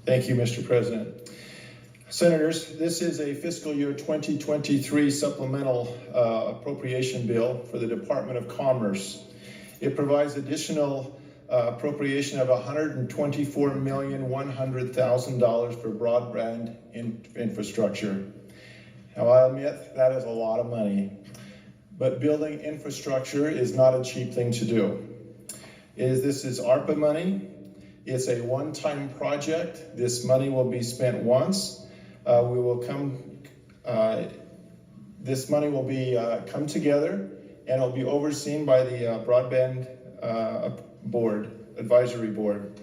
Thank you, Mr. President. Senators, this is a fiscal year 2023 supplemental appropriation bill for the Department of Commerce. It provides additional appropriation of $124,100,000 for broadband infrastructure. Now, I admit that is a lot of money, but building infrastructure is not a cheap thing to do. This is ARPA money. It's a one-time project. This money will be spent once. This money will be come together, and it'll be overseen by the Broadband Advisory Board.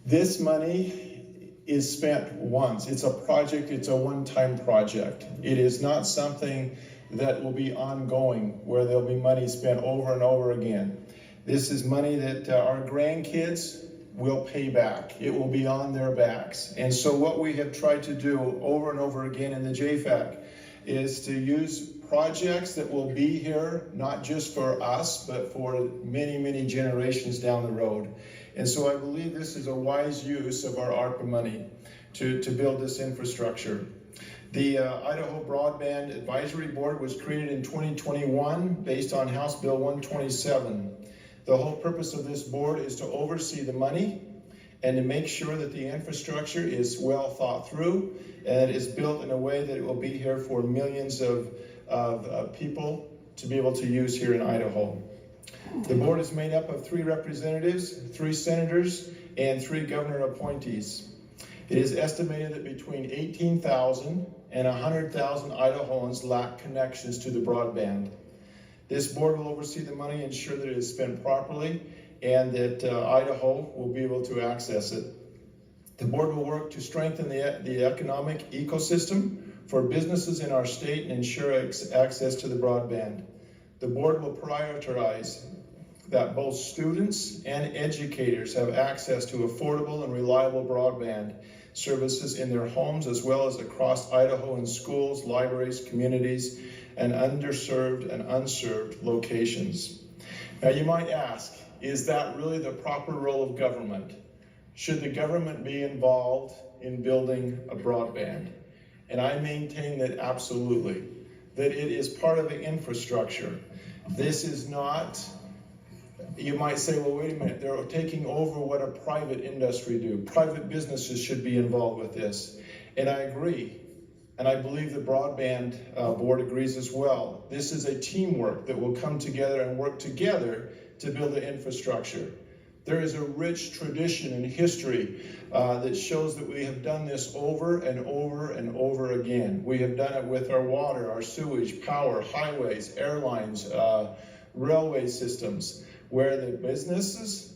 This money is spent once. It's a project, it's a one-time project. It is not something that will be ongoing, where there'll be money spent over and over again. This is money that our grandkids will pay back. It will be on their backs. And so what we have tried to do over and over again in the JFAC is to use projects that will be here, not just for us, but for many, many generations down the road. And so I believe this is a wise use of our ARPA money to build this infrastructure. The Idaho Broadband Advisory Board was created in 2021 based on House Bill 127. The whole purpose of this board is to oversee the money and to make sure that the infrastructure is well thought through and is built in a way that it will be here for millions of people to be able to use here in Idaho. The board is made up of 3 representatives, 3 senators, and 3 governor appointees. It is estimated that between 18,000 and 100,000 Idahoans lack connections to the broadband. This board will oversee the money, ensure that it is spent properly, and that Idaho will be able to access it. The board will work to strengthen the economic ecosystem for businesses in our state and ensure access to the broadband. The board will prioritize that both students and educators have access to affordable and reliable broadband services in their homes, as well as across Idaho in schools, libraries, communities, and underserved and unserved locations. Now you might ask, is that really the proper role of government? Should the government be involved in building a broadband? And I maintain that absolutely, that it is part of the infrastructure. This is not, you might say, well, wait a minute, they're taking over what a private industry do. Private businesses should be involved with this. And I agree. And I believe the Broadband Board agrees as well. This is a teamwork that will come together and work together to build the infrastructure. There is a rich tradition and history that shows that we have done this over and over and over again. We have done it with our water, our sewage, power, highways, airlines, railway systems, where the businesses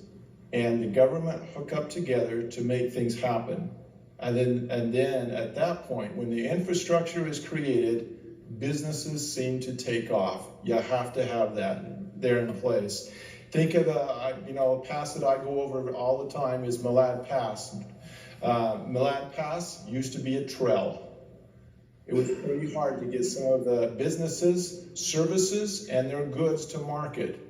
and the government hook up together to make things happen. And then at that point, when the infrastructure is created, businesses seem to take off. You have to have that there in place. Think of a pass that I go over all the time is Malad Pass. Malad Pass used to be a trail. It was pretty hard to get some of the businesses, services, and their goods to market.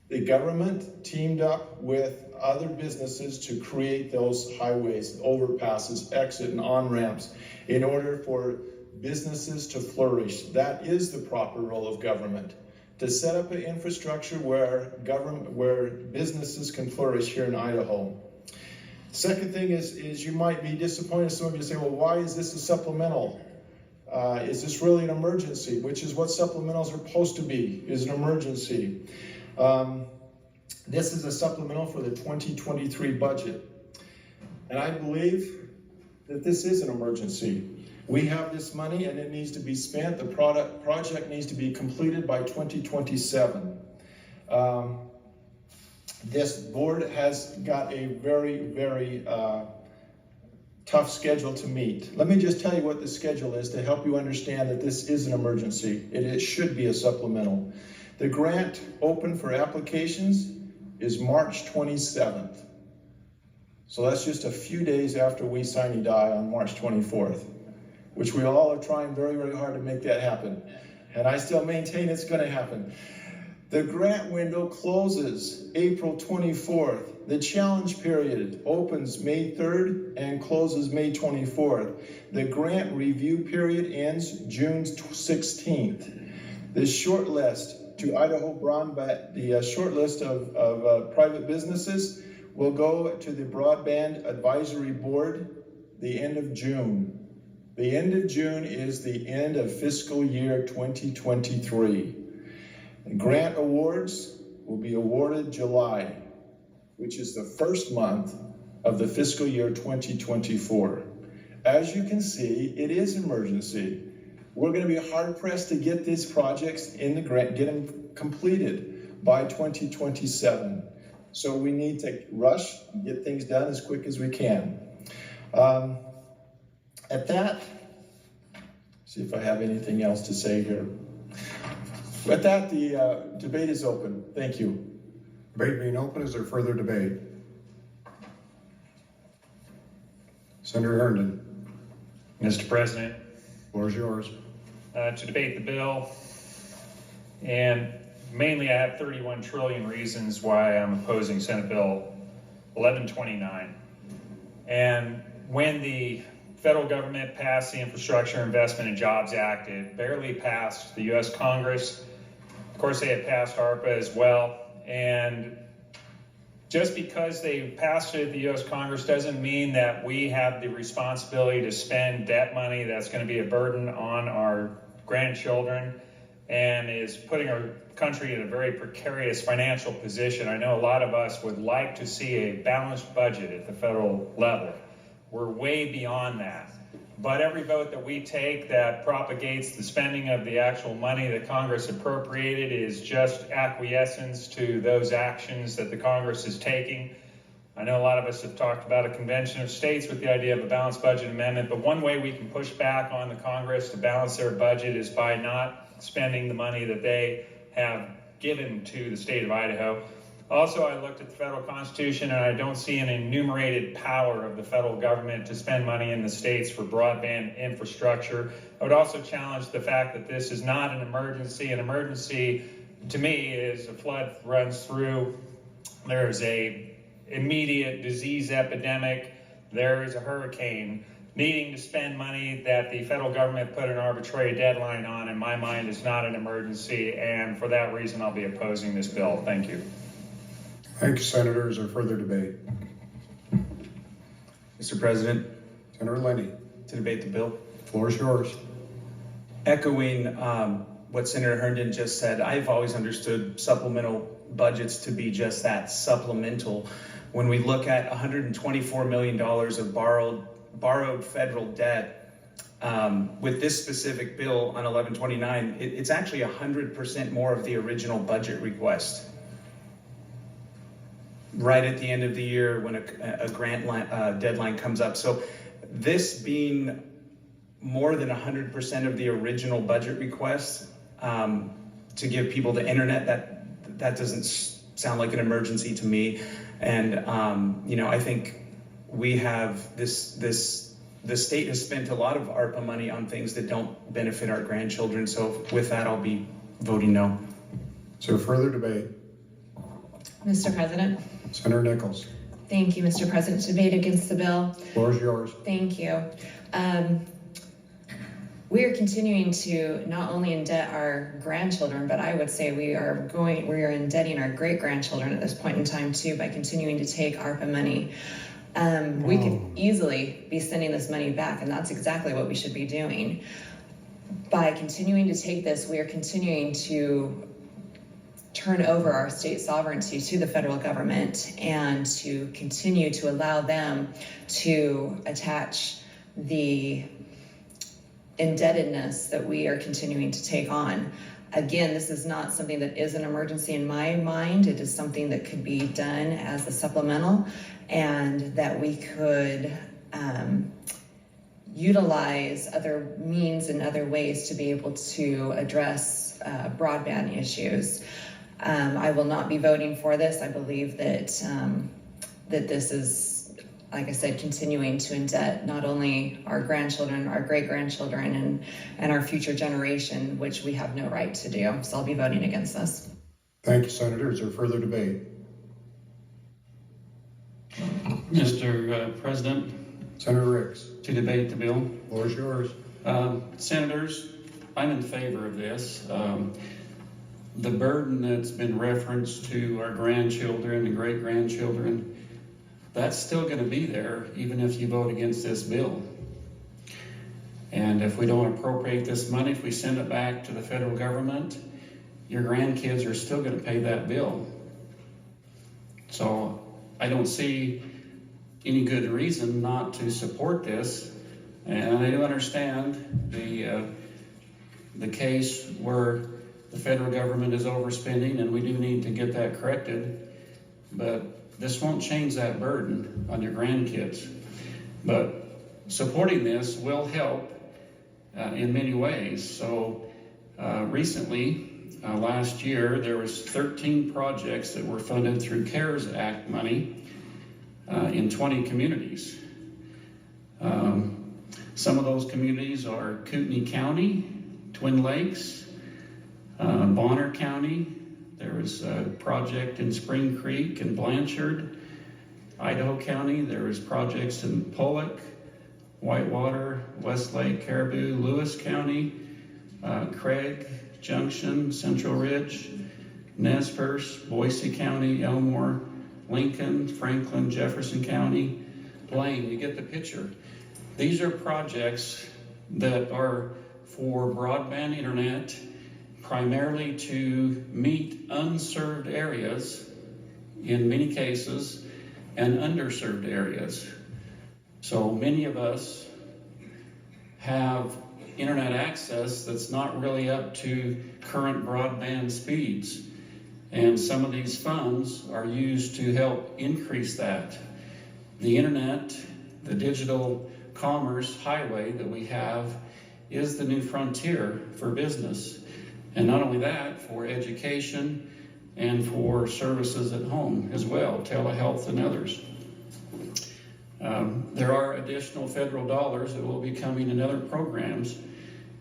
The government teamed up with other businesses to create those highways, overpasses, exit and on-ramps in order for businesses to flourish. That is the proper role of government, to set up an infrastructure where businesses can flourish here in Idaho. Second thing is you might be disappointed. Some of you say, well, why is this a supplemental? Is this really an emergency? Which is what supplementals are supposed to be, is an emergency. This is a supplemental for the 2023 budget. And I believe that this is an emergency. We have this money and it needs to be spent. The project needs to be completed by 2027. This board has got a very, very tough schedule to meet. Let me just tell you what the schedule is to help you understand that this is an emergency. It should be a supplemental. The grant open for applications is March 27th. So that's just a few days after we sine die on March 24th, which we all are trying very, very hard to make that happen. And I still maintain it's going to happen. The grant window closes April 24th. The challenge period opens May 3rd and closes May 24th. The grant review period ends June 16th. The short list to Idaho Broadband, the short list of private businesses will go to the Broadband Advisory Board the end of June. The end of June is the end of fiscal year 2023. Grant awards will be awarded July, which is the first month of the fiscal year 2024. As you can see, it is emergency. We're going to be hard pressed to get these projects in the grant, get them completed by 2027. So we need to rush and get things done as quick as we can. At that, see if I have anything else to say here. With that, the debate is open. Thank you. Debate being open, is there further debate? Senator Herndon. Mr. President, Floor is yours. to debate the bill, and mainly I have 31 trillion reasons why I'm opposing Senate Bill 1129. And when the federal government passed the Infrastructure Investment and Jobs Act, it barely passed the U.S. Congress. Of course, they had passed ARPA as well. And just because they passed it at the U.S. Congress doesn't mean that we have the responsibility to spend debt money that's going to be a burden on our grandchildren and is putting our country in a very precarious financial position. I know a lot of us would like to see a balanced budget at the federal level. We're way beyond that. But every vote that we take that propagates the spending of the actual money that Congress appropriated is just acquiescence to those actions that the Congress is taking. I know a lot of us have talked about a convention of states with the idea of a balanced budget amendment, but one way we can push back on the Congress to balance their budget is by not spending the money that they have given to the state of Idaho. Also, I looked at the federal constitution and I don't see an enumerated power of the federal government to spend money in the states for broadband infrastructure. I would also challenge the fact that this is not an emergency. An emergency, to me, is a flood runs through, there's a immediate disease epidemic, there is a hurricane. Needing to spend money that the federal government put an arbitrary deadline on, in my mind, is not an emergency, and for that reason, I'll be opposing this bill. Thank you. Thank you, Senator. Is there further debate? Mr. President, Senator Lenny. to debate the bill. Floor is yours. Echoing what Senator Herndon just said, I've always understood supplemental budgets to be just that, supplemental. When we look at $124 million of borrowed federal debt, with this specific bill on 1129, it's actually 100% more of the original budget request. Right at the end of the year when a grant deadline comes up. So this being more than 100% of the original budget request to give people the internet, that doesn't sound like an emergency to me. And I think we have the state has spent a lot of ARPA money on things that don't benefit our grandchildren. So with that, I'll be voting no. Is there further debate? Mr. President. Senator Nichols. Thank you, Mr. President. Debate against the bill. Floor is yours. Thank you. We are continuing to not only indebt our grandchildren, but I would say we are indebting our great-grandchildren at this point in time too by continuing to take ARPA money. We could easily be sending this money back, and that's exactly what we should be doing. By continuing to take this, we are continuing to turn over our state sovereignty to the federal government and to continue to allow them to attach the indebtedness that we are continuing to take on. Again, this is not something that is an emergency in my mind. It is something that could be done as a supplemental and that we could utilize other means and other ways to be able to address broadband issues. I will not be voting for this. I believe that that this is, like I said, continuing to indebt not only our grandchildren, our great-grandchildren, and our future generation, which we have no right to do. So I'll be voting against this. Thank you, Senator. Is there further debate? Mr. President, Senator Ricks, to debate the bill. floor is yours. Senators, I'm in favor of this. The burden that's been referenced to our grandchildren and great-grandchildren, that's still going to be there even if you vote against this bill. And if we don't appropriate this money, if we send it back to the federal government, your grandkids are still going to pay that bill. So I don't see any good reason not to support this. And I do understand the case where the federal government is overspending, and we do need to get that corrected. But this won't change that burden on your grandkids. But supporting this will help in many ways. So recently, last year, there was 13 projects that were funded through CARES Act money in 20 communities. Some of those communities are Kootenai County, Twin Lakes, Bonner County. There was a project in Spring Creek and Blanchard, Idaho County. There was projects in Pollock, Whitewater, Westlake, Caribou, Lewis County, Craig, Junction, Central Ridge, Nez Perce, Boise County, Elmore, Lincoln, Franklin, Jefferson County, Blaine. You get the picture. These are projects that are for broadband internet, primarily to meet unserved areas in many cases and underserved areas. So many of us have internet access that's not really up to current broadband speeds. And some of these funds are used to help increase that. The internet, the digital commerce highway that we have, is the new frontier for business. And not only that, for education and for services at home as well, telehealth and others. There are additional federal dollars that will be coming in other programs,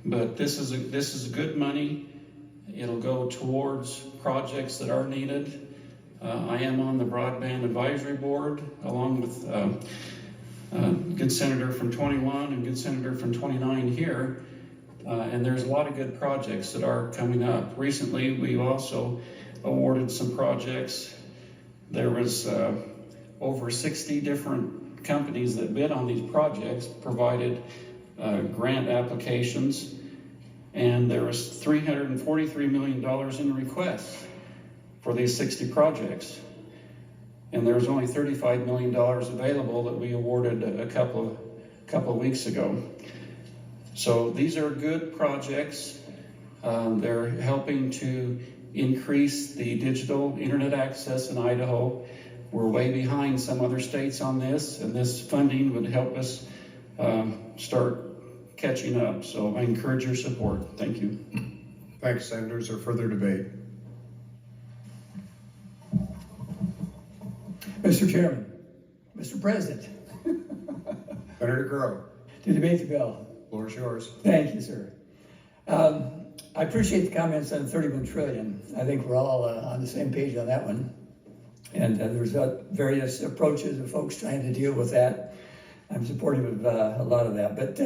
but this is good money. It'll go towards projects that are needed. I am on the Broadband Advisory Board, along with good senator from 21 and good senator from 29 here. And there's a lot of good projects that are coming up. Recently, we've also awarded some projects. There was over 60 different companies that bid on these projects, provided grant applications, and there was $343 million in requests for these 60 projects. And there was only $35 million available that we awarded a couple of weeks ago. So these are good projects. They're helping to increase the digital internet access in Idaho. We're way behind some other states on this, and this funding would help us start catching up. So I encourage your support. Thank you. Thank you, Senators. Is there further debate? Mr. Chairman, Mr. President, Senator Grow, to debate the bill. floor is yours. Thank you, sir. I appreciate the comments on 31 trillion. I think we're all on the same page on that one. And there's various approaches of folks trying to deal with that. I'm supportive of a lot of that. But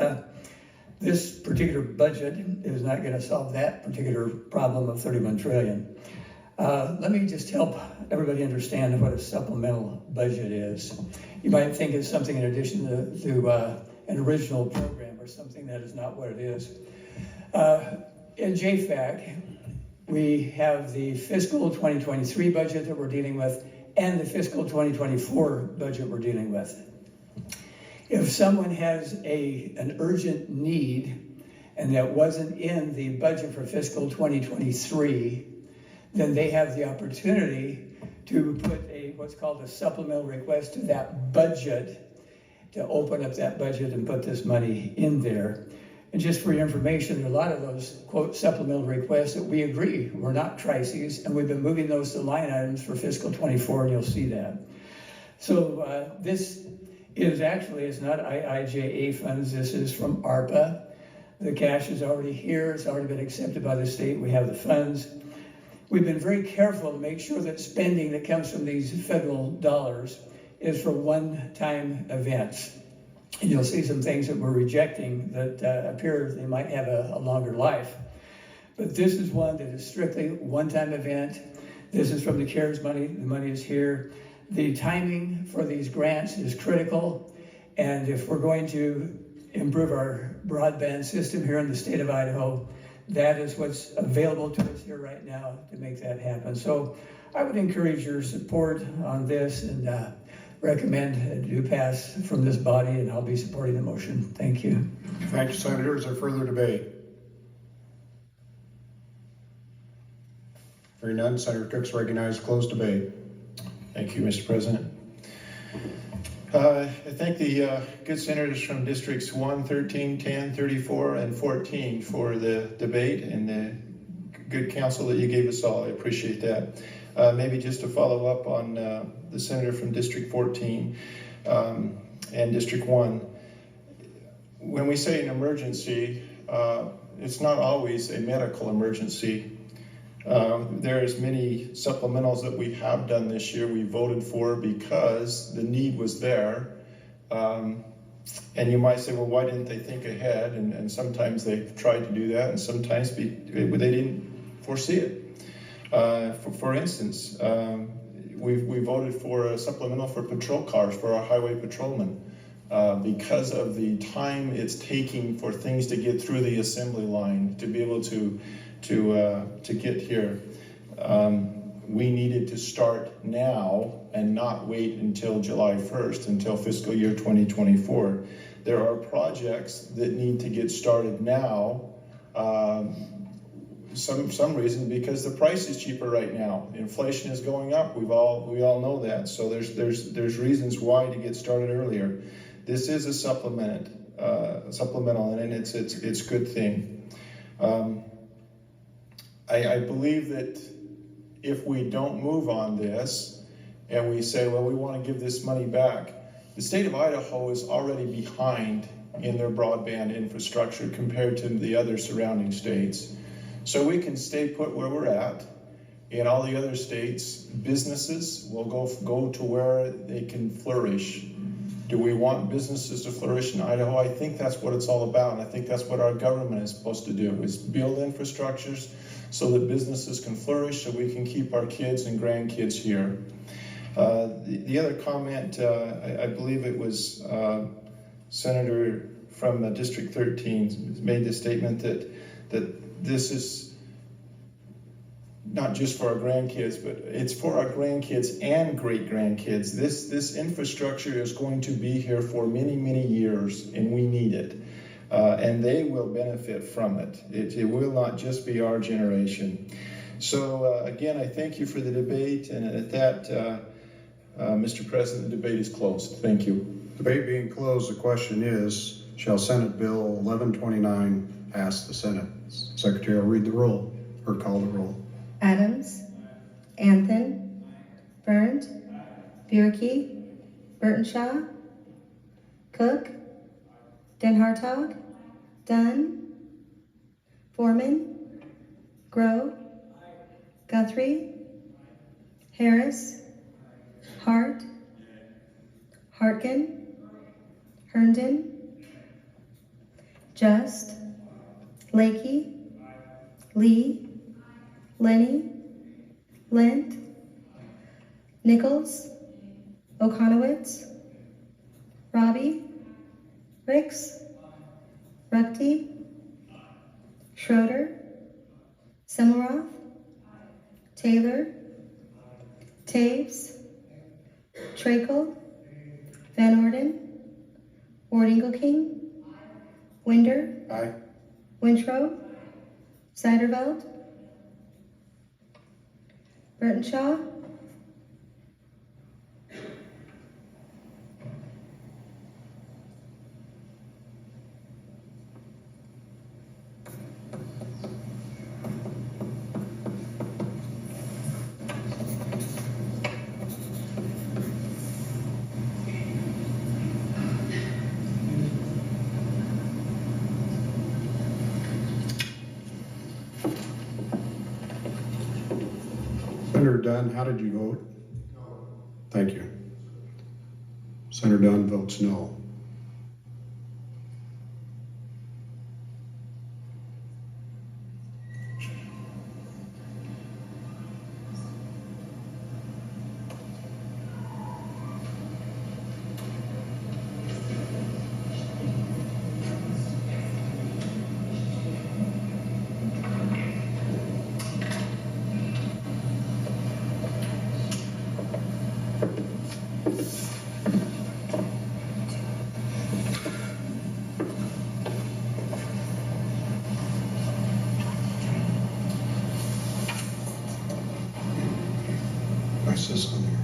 this particular budget is not going to solve that particular problem of 31 trillion. Let me just help everybody understand what a supplemental budget is. You might think it's something in addition to an original program or something. That is not what it is. In JFAC, we have the fiscal 2023 budget that we're dealing with and the fiscal 2024 budget we're dealing with. If someone has an urgent need and that wasn't in the budget for fiscal 2023, then they have the opportunity to put what's called a supplemental request to that budget, to open up that budget and put this money in there. And just for your information, there are a lot of those, quote, supplemental requests that we agree were not crises, and we've been moving those to line items for fiscal 24, and you'll see that. So this is actually, it's not IIJA funds, this is from ARPA. The cash is already here, it's already been accepted by the state, we have the funds. we've been very careful to make sure that spending that comes from these federal dollars is for one-time events. And you'll see some things that we're rejecting that appear they might have a longer life. But this is one that is strictly one-time event. This is from the CARES money. The money is here. The timing for these grants is critical. And if we're going to improve our broadband system here in the state of Idaho, that is what's available to us here right now to make that happen. So I would encourage your support on this and recommend a do pass from this body, and I'll be supporting the motion. Thank you. Thank you, Senator. Is there further debate? Hearing none, Senator Cook's recognized to close debate. Thank you, Mr. President. I thank the good senators from districts 1, 13, 10, 34, and 14 for the debate and the good counsel that you gave us all. I appreciate that. Maybe just to follow up on the senator from District 14 and District 1. When we say an emergency, it's not always a medical emergency. There's many supplementals that we have done this year we voted for because the need was there. And you might say, well, why didn't they think ahead? And sometimes they've tried to do that, and sometimes they didn't foresee it. For instance, we voted for a supplemental for patrol cars for our highway patrolmen because of the time it's taking for things to get through the assembly line to be able to get here. We needed to start now and not wait until July 1st, until fiscal year 2024. There are projects that need to get started now. Some reason because the price is cheaper right now. Inflation is going up. We all know that. So there's reasons why to get started earlier. This is a supplemental, and it's a good thing. I believe that if we don't move on this and we say, well, we want to give this money back, the state of Idaho is already behind in their broadband infrastructure compared to the other surrounding states. So we can stay put where we're at. In all the other states, businesses will go to where they can flourish. Do we want businesses to flourish in Idaho? I think that's what it's all about, and I think that's what our government is supposed to do, is build infrastructures so that businesses can flourish, so we can keep our kids and grandkids here. The other comment, I believe it was Senator from District 13 made the statement that this is not just for our grandkids, but it's for our grandkids and great-grandkids. This infrastructure is going to be here for many, many years, and we need it. And they will benefit from it. It will not just be our generation. So again, I thank you for the debate, and at that, Mr. President, the debate is closed. Thank you. Debate being closed, the question is, shall Senate Bill 1129 pass the Senate? Secretary will read the roll, or call the roll. Adams, Anthen, Berndt, Bierke, Burtonshaw, Cook, Den Hartog, Dunn, Foreman, Grow, Guthrie, Harris, Hart, Hartgen, Herndon, Just, Lakey, Lee, Lenny, Lent, Nichols, Okonowitz, Robbie, Ricks, Ruchte, Schroeder, Semmelroth, Taylor, Taves, Trakel, Van Orden, Ward-Ingle-King, Winder, Aye. Wintrow, Seiderveld, Burtonshaw, Dunn, how did you vote? No. Thank you. Senator Dunn votes no. My system here.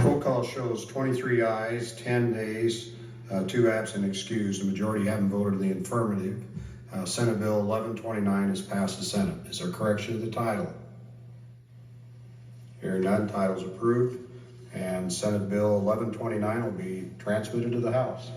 Roll call shows 23 ayes, 10 nays, 2 absent excused. The majority haven't voted in the affirmative. Senate Bill 1129 has passed the Senate. Is there correction to the title? Hearing none, title's approved, and Senate Bill 1129 will be transmitted to the House.